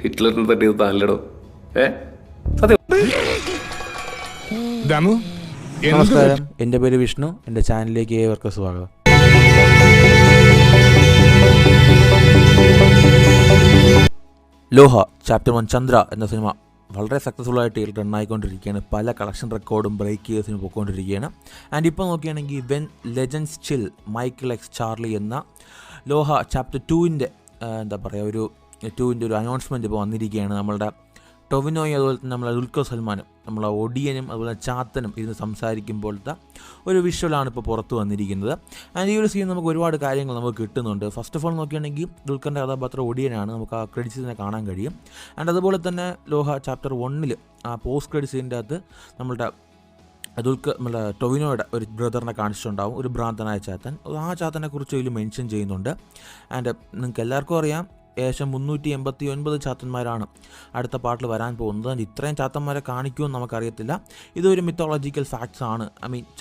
ഹിറ്റ്ലറിന് തട്ടിയത് താല്ലടോ. സത്യം. നമസ്കാരം, എൻ്റെ പേര് വിഷ്ണു. എൻ്റെ ചാനലിലേക്ക് ഏവർക്കും സ്വാഗതം. ലോഹ ചാപ്റ്റർ 1 ചന്ദ്ര എന്ന സിനിമ വളരെ സക്സസ്ഫുള്ളായിട്ട് റണ്ണായിക്കൊണ്ടിരിക്കുകയാണ്. പല കളക്ഷൻ റെക്കോർഡും ബ്രേക്ക് ചെയ്ത സിനിമ പോയിക്കൊണ്ടിരിക്കുകയാണ്. ആൻഡ് ഇപ്പോൾ നോക്കുകയാണെങ്കിൽ when legends chill Michael X Charlie എന്ന ലോഹ ചാപ്റ്റർ 2ൻ്റെ ഒരു അനൗൺസ്മെൻറ്റ് ഇപ്പോൾ വന്നിരിക്കുകയാണ്. നമ്മളുടെ ടൊവിനോയും അതുപോലെ തന്നെ നമ്മളെ ദുൽഖർ സൽമാനും നമ്മളെ ഒടിയനും അതുപോലെ ചാത്തനും ഇരുന്ന് സംസാരിക്കുമ്പോഴത്തെ ഒരു വിഷ്വലാണ് ഇപ്പോൾ പുറത്ത് വന്നിരിക്കുന്നത്. ആൻഡ് ഈ ഒരു സീൻ നമുക്ക് ഒരുപാട് കാര്യങ്ങൾ നമുക്ക് കിട്ടുന്നുണ്ട്. ഫസ്റ്റ് ഓഫ് ഓൾ നോക്കുകയാണെങ്കിൽ ദുൽഖറിൻ്റെ കഥാപാത്രം ഒടിയനാണ്, നമുക്ക് ആ ക്രെഡിറ്റ്സിനെ കാണാൻ കഴിയും. ആൻഡ് അതുപോലെ തന്നെ ലോഹ ചാപ്റ്റർ 1 ആ പോസ്റ്റ് ക്രെഡിറ്റ് സീനിൻ്റെ അകത്ത് നമ്മളുടെ നമ്മുടെ ടൊവിനോയുടെ ഒരു ബ്രദറിനെ കാണിച്ചിട്ടുണ്ടാവും, ഒരു ഭ്രാന്തനായ ചാത്തൻ. ആ ചാത്തനെ കുറിച്ച് ഇതിൽ മെൻഷൻ ചെയ്യുന്നുണ്ട്. ആൻഡ് നിങ്ങൾക്ക് എല്ലാവർക്കും അറിയാം, ഏകദേശം 389 ചാത്തന്മാരാണ് അടുത്ത പാർട്ടിൽ വരാൻ പോകുന്നത്. ഇത്രയും ചാത്തന്മാരെ കാണിക്കുമെന്ന് നമുക്കറിയത്തില്ല. ഇതൊരു മിത്തോളജിക്കൽ ഫാക്ട്സ് ആണ്.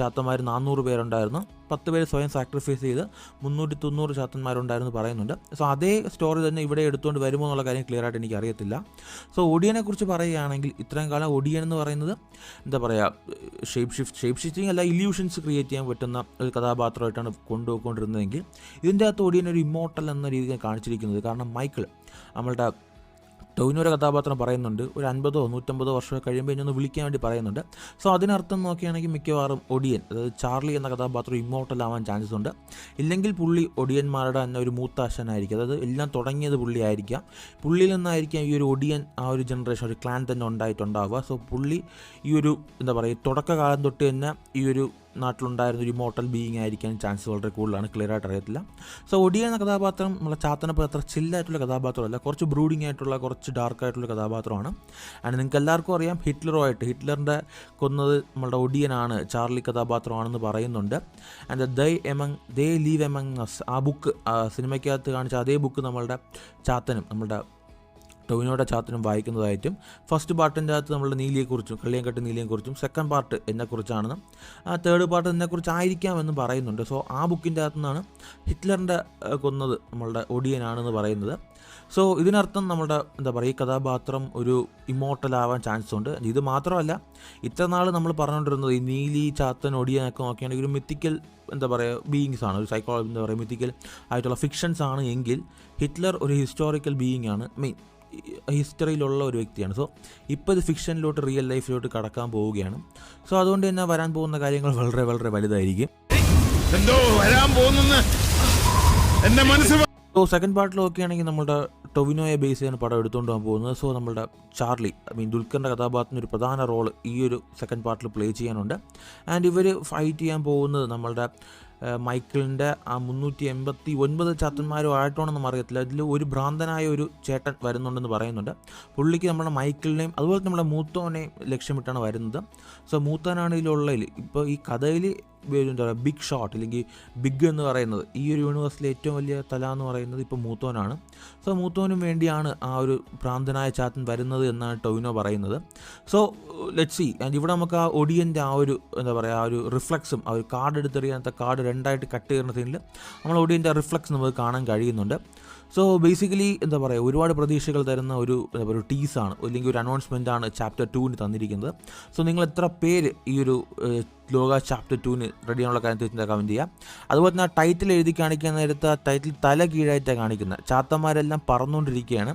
ചാത്തന്മാർ 400 പേരുണ്ടായിരുന്നു, 10 പേര് സ്വയം സാക്രിഫൈസ് ചെയ്ത് 390 ചാത്തന്മാരുണ്ടായിരുന്നു പറയുന്നുണ്ട്. സോ അതേ സ്റ്റോറി തന്നെ ഇവിടെ എടുത്തുകൊണ്ട് വരുമോ എന്നുള്ള കാര്യം ക്ലിയർ ആയിട്ട് എനിക്ക് അറിയത്തില്ല. സോ ഒടിയനെ കുറിച്ച് പറയുകയാണെങ്കിൽ ഇത്രയും കാലം ഒടിയൻ എന്ന് പറയുന്നത് ഷേപ്പ് ഷിഫ്റ്റിംഗ് അല്ല, ഇല്യൂഷൻസ് ക്രിയേറ്റ് ചെയ്യാൻ പറ്റുന്ന ഒരു കഥാപാത്രമായിട്ടാണ് കൊണ്ടുപോയിക്കൊണ്ടിരുന്നതെങ്കിൽ ഇതിൻ്റെ അകത്ത് ഒടിയൻ ഒരു ഇമ്മോർട്ടൽ എന്ന രീതിയിൽ കാണിച്ചിരിക്കുന്നത്. കാരണം മൈക്കിൾ നമ്മളുടെ ടൊവിനോയുടെ കഥാപാത്രം പറയുന്നുണ്ട്, ഒരു 50-150 വർഷം കഴിയുമ്പോൾ ഇനി ഒന്ന് വിളിക്കാൻ വേണ്ടി പറയുന്നുണ്ട്. സോ അതിനർത്ഥം നോക്കുകയാണെങ്കിൽ മിക്കവാറും ഒടിയൻ, അതായത് ചാർലി എന്ന കഥാപാത്രം ഇമ്മോർട്ടൽ ആവാൻ ചാൻസസ് ഉണ്ട്. ഇല്ലെങ്കിൽ പുള്ളി ഒടിയന്മാരുടെ തന്നെ ഒരു മൂത്താശനായിരിക്കും, അതായത് എല്ലാം തുടങ്ങിയത് പുള്ളി ആയിരിക്കാം. പുള്ളിയിൽ നിന്നായിരിക്കാം ഈ ഒരു ഒടിയൻ ആ ഒരു ജനറേഷൻ, ഒരു ക്ലാൻ തന്നെ ഉണ്ടായിട്ടുണ്ടാവുക. സോ പുള്ളി ഈ ഒരു തുടക്കകാലം തൊട്ട് തന്നെ ഈ ഒരു നാട്ടിലുണ്ടായിരുന്ന ഒരു ഇമോർട്ടൽ ബീയിങ് ആയിരിക്കാൻ ചാൻസ് വളരെ കൂടുതലാണ്. ക്ലിയർ ആയിട്ട് അറിയത്തില്ല. സോ ഒടിയൻ എന്ന കഥാപാത്രം നമ്മളെ ചാത്തനപ്പോൾ അത്ര ചില്ലായിട്ടുള്ള കഥാപാത്രമല്ല, കുറച്ച് ബ്രൂഡിങ് ആയിട്ടുള്ള, കുറച്ച് ഡാർക്കായിട്ടുള്ള കഥാപാത്രമാണ്. ആൻഡ് നിങ്ങൾക്ക് എല്ലാവർക്കും അറിയാം, ഹിറ്റ്ലറിൻ്റെ കൊന്നത് നമ്മളുടെ ഒടിയനാണ്, ചാർലി കഥാപാത്രമാണെന്ന് പറയുന്നുണ്ട്. And they leave among us, ആ ബുക്ക് സിനിമയ്ക്കകത്ത് കാണിച്ച അതേ ബുക്ക് നമ്മളുടെ ചാത്തനും നമ്മളുടെ ടൊവിനോയുടെ ചാത്തനും വായിക്കുന്നതായിട്ടും, ഫസ്റ്റ് പാർട്ടിൻ്റെ അകത്ത് നമ്മളുടെ നീലിയെക്കുറിച്ചും കള്ളിയൻകെട്ട് നീലിയെക്കുറിച്ചും, സെക്കൻഡ് പാർട്ട് എന്നെക്കുറിച്ചാണെന്നും തേർഡ് പാർട്ട് എന്നെക്കുറിച്ചായിരിക്കാമെന്നും പറയുന്നുണ്ട്. സോ ആ ബുക്കിൻ്റെ അകത്തു നിന്നാണ് ഹിറ്റ്ലറിൻ്റെ കൊന്നത് നമ്മളുടെ ഒടിയനാണെന്ന് പറയുന്നത്. സോ ഇതിനർത്ഥം നമ്മുടെ ഈ കഥാപാത്രം ഒരു ഇമ്മോർട്ടലാവാൻ ചാൻസ് ഉണ്ട്. ഇത് മാത്രമല്ല, ഇത്ര നാൾ നമ്മൾ പറഞ്ഞുകൊണ്ടിരുന്നത് ഈ നീലി, ചാത്തൻ, ഒടിയനൊക്കെ നോക്കുകയാണെങ്കിൽ ഒരു മിത്തിക്കൽ ബീയിങ്സ് ആണ്, ഒരു മിത്തിക്കൽ ആയിട്ടുള്ള ഫിക്ഷൻസ് ആണ്. എങ്കിൽ ഹിറ്റ്ലർ ഒരു ഹിസ്റ്റോറിക്കൽ ബീയിങ് ആണ്, ഹിസ്റ്ററിയിലുള്ള ഒരു വ്യക്തിയാണ്. സോ ഇപ്പോൾ ഇത് ഫിക്ഷനിലോട്ട് റിയൽ ലൈഫിലോട്ട് കടക്കാൻ പോവുകയാണ്. സോ അതുകൊണ്ട് തന്നെ വരാൻ പോകുന്ന കാര്യങ്ങൾ വളരെ വളരെ വലുതായിരിക്കും. സോ സെക്കൻഡ് പാർട്ടിൽ നോക്കുകയാണെങ്കിൽ നമ്മുടെ ടൊവിനോയെ ബേസ് ചെയ്യാൻ പടം എടുത്തുകൊണ്ട് പോകാൻ പോകുന്നത്. സോ നമ്മുടെ ചാർലി ദുൽഖറിൻ്റെ കഥാപാത്രത്തിന് ഒരു പ്രധാന റോൾ ഈ ഒരു സെക്കൻഡ് പാർട്ടിൽ പ്ലേ ചെയ്യാനുണ്ട്. ആൻഡ് ഇവർ ഫൈറ്റ് ചെയ്യാൻ പോകുന്നത് നമ്മളുടെ മൈക്കിളിൻ്റെ ആ 389 ചാത്തന്മാരും ആയിട്ടോണെന്നും അറിയത്തില്ല. ഇതിൽ ഒരു ഭ്രാന്തനായ ഒരു ചേട്ടൻ വരുന്നുണ്ടെന്ന് പറയുന്നുണ്ട്. പുള്ളിക്ക് നമ്മുടെ മൈക്കിളിനെയും അതുപോലെ നമ്മുടെ മൂത്തോനെയും ലക്ഷ്യമിട്ടാണ് വരുന്നത്. സോ മൂത്തോനാണ് ഇതിലുള്ളതിൽ ഇപ്പോൾ ഈ കഥയിൽ ബിഗ് ഷോട്ട് അല്ലെങ്കിൽ ബിഗ് എന്ന് പറയുന്നത് ഈ ഒരു യൂണിവേഴ്സിലെ ഏറ്റവും വലിയ തല എന്ന് പറയുന്നത് ഇപ്പോൾ മൂത്തോനാണ്. സോ മൂത്തോനും വേണ്ടിയാണ് ആ ഒരു ഭ്രാന്തനായ ചാത്തൻ വരുന്നത് എന്നാണ് ടൊവിനോ പറയുന്നത്. So let's see. ആൻഡ് ഇവിടെ നമുക്ക് ആ ഒടിയൻ്റെ ആ ഒരു ആ ഒരു റിഫ്ലക്സും ആ ഒരു കാർഡ് എടുത്തെറിയാത്ത കാർഡ് രണ്ടായിട്ട് കട്ട് ചെയ്യുന്ന സീനിൽ നമ്മൾ ഒടിയൻ്റെ റിഫ്ലക്സ് നമുക്ക് കാണാൻ കഴിയുന്നുണ്ട്. സോ ബേസിക്കലി ഒരുപാട് പ്രതീക്ഷകൾ തരുന്ന ഒരു ടീസാണ് അല്ലെങ്കിൽ ഒരു അനൗൺസ്മെൻറ്റാണ് ചാപ്റ്റർ 2 തന്നിരിക്കുന്നത്. സോ നിങ്ങൾ എത്ര പേര് ഈ ഒരു ലോക ചാപ്റ്റർ 2 റെഡിയാണുള്ള കാര്യം തീർച്ചയായും കമൻറ്റ് ചെയ്യാം. അതുപോലെ തന്നെ ആ ടൈറ്റിൽ എഴുതി കാണിക്കുന്ന നേരത്ത് ആ ടൈറ്റിൽ തല കീഴായിട്ടാണ് കാണിക്കുന്നത്. ചാത്തന്മാരെല്ലാം പറന്നുകൊണ്ടിരിക്കുകയാണ്.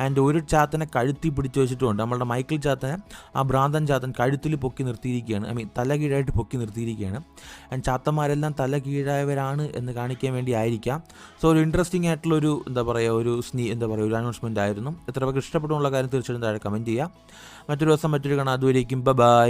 ആൻഡ് ഒരു ചാത്തനെ കഴുത്തി പിടിച്ച് വെച്ചിട്ടുമുണ്ട്. നമ്മളുടെ മൈക്കിൾ ചാത്തനെ ആ ഭ്രാന്തൻ ചാത്തൻ കഴുത്തിൽ പൊക്കി നിർത്തിയിരിക്കുകയാണ്, തല കീഴായിട്ട് പൊക്കി നിർത്തിയിരിക്കുകയാണ്. ആൻഡ് ചാത്തന്മാരെല്ലാം തല കീഴായവരാണ് എന്ന് കാണിക്കാൻ വേണ്ടി ആയിരിക്കാം. സോ ഒരു ഇൻട്രസ്റ്റിംഗ് ആയിട്ടുള്ളൊരു ഒരു അനൗൺസ്മെൻ്റ് ആയിരുന്നു. എത്ര പേർക്ക് ഇഷ്ടപ്പെട്ടുള്ള കാര്യം തീർച്ചയായിട്ടും താഴെ കമൻറ്റ് ചെയ്യുക. മറ്റൊരു ദിവസം മറ്റൊരു കാണാം. അതുവരേക്കും ബൈ.